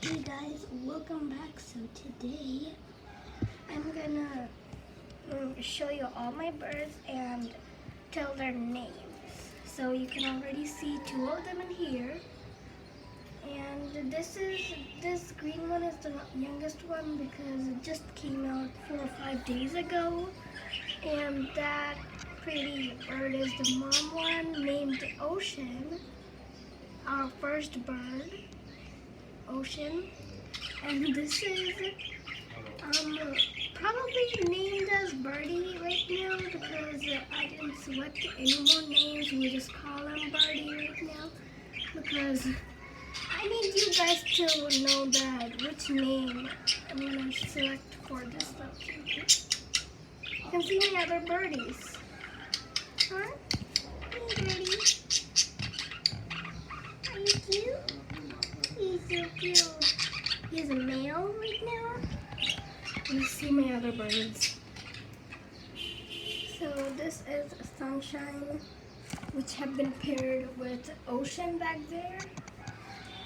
Hey guys, welcome back. So today I'm gonna show you all my birds and tell their names. So you can already see two of them in here. And this green one is the youngest one because it just came out 4 or 5 days ago. And that pretty bird is the mom one named Ocean, our first bird. Ocean, and this is probably named as Birdie right now because I didn't select any more names. We just call him Birdie right now because I need you guys to know that which name I'm gonna select for this little cutie. You can see my other birdies. Huh? Hey, Birdie. Are you cute? He's so cute. He's a male right now. Let's see my other birds. So this is Sunshine, which have been paired with Ocean back there.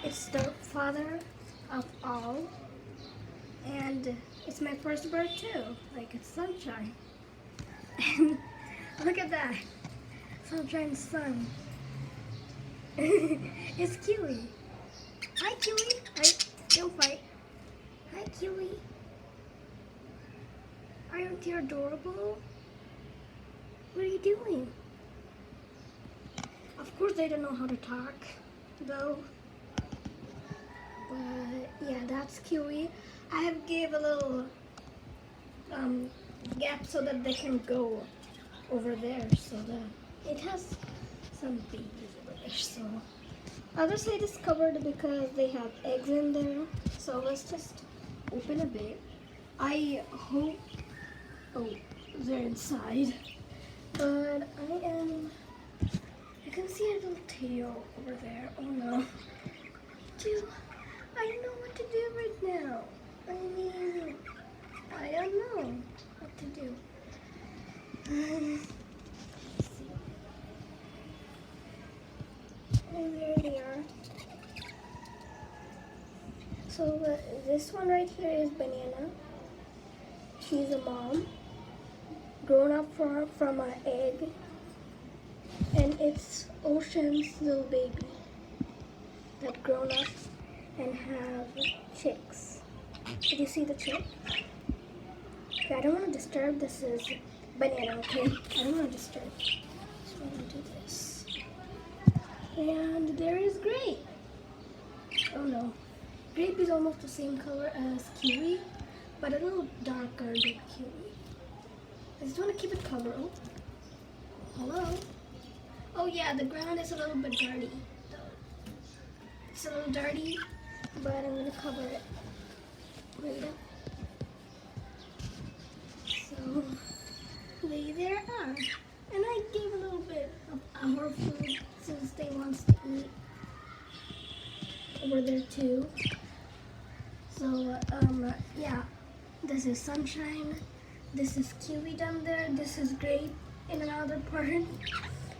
It's the father of all. And it's my first bird too. Like, it's Sunshine. And look at that. Sunshine's son. It's Kiwi. Hi, Kiwi. Hi, don't fight. Hi, Kiwi. Aren't you adorable? What are you doing? Of course, they don't know how to talk, though. But yeah, that's Kiwi. I have gave a little gap so that they can go over there, so that it has some babies over there. So. Other side is covered because they have eggs in there. So let's just open a bit. I hope, oh, they're inside. But you can see a little tail over there. Oh no. I don't know what to do right now. I mean, I don't know what to do. And there they are. So this one right here is Banana. She's a mom, grown up from an egg, and it's Ocean's little baby that grown up and have chicks. Did you see the chick? Okay, I don't want to disturb. This is Banana, okay? I don't want to disturb. So I'm going to do this. And there is Grape. Oh no. Grape is almost the same color as Kiwi, but a little darker than Kiwi. I just want to keep it covered. Oh. Hello? Oh yeah, the ground is a little bit dirty. It's a little dirty, but I'm going to cover it later. So, there are. And I gave a little bit of our food since they want to eat over there too. So yeah, this is Sunshine, this is Kiwi down there, this is Grape in another part,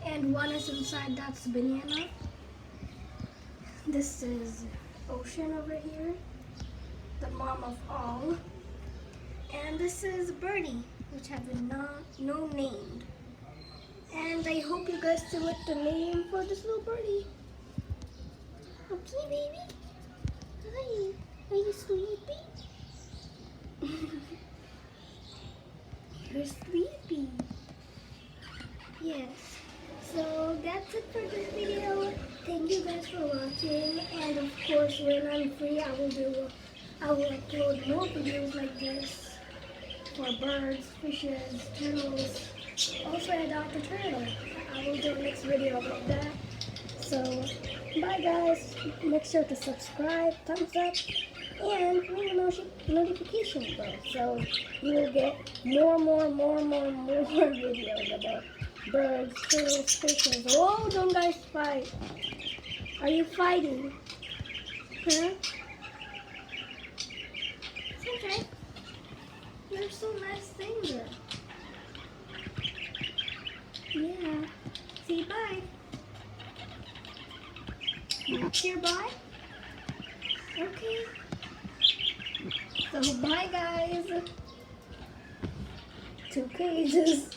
and one is inside, that's Banana. This is Ocean over here, the mom of all, and this is Birdie, which have been no named. And I hope you guys select a name for this little birdie. Okay, baby. Hi. Are you sleepy? You're sleepy. Yes. So that's it for this video. Thank you guys for watching. And of course, when I'm free, I will upload more videos like this for birds, fishes, turtles. Also, I adopted a turtle. I will do a next video about that. So, bye guys. Make sure to subscribe, thumbs up, and ring the notification bell. So you will get more videos about birds, turtles, fishes. Oh, don't guys fight. Are you fighting? Huh? It's okay. They're so nice things there. Yeah. Say bye. Here, bye. Okay. So bye guys. 2 pages.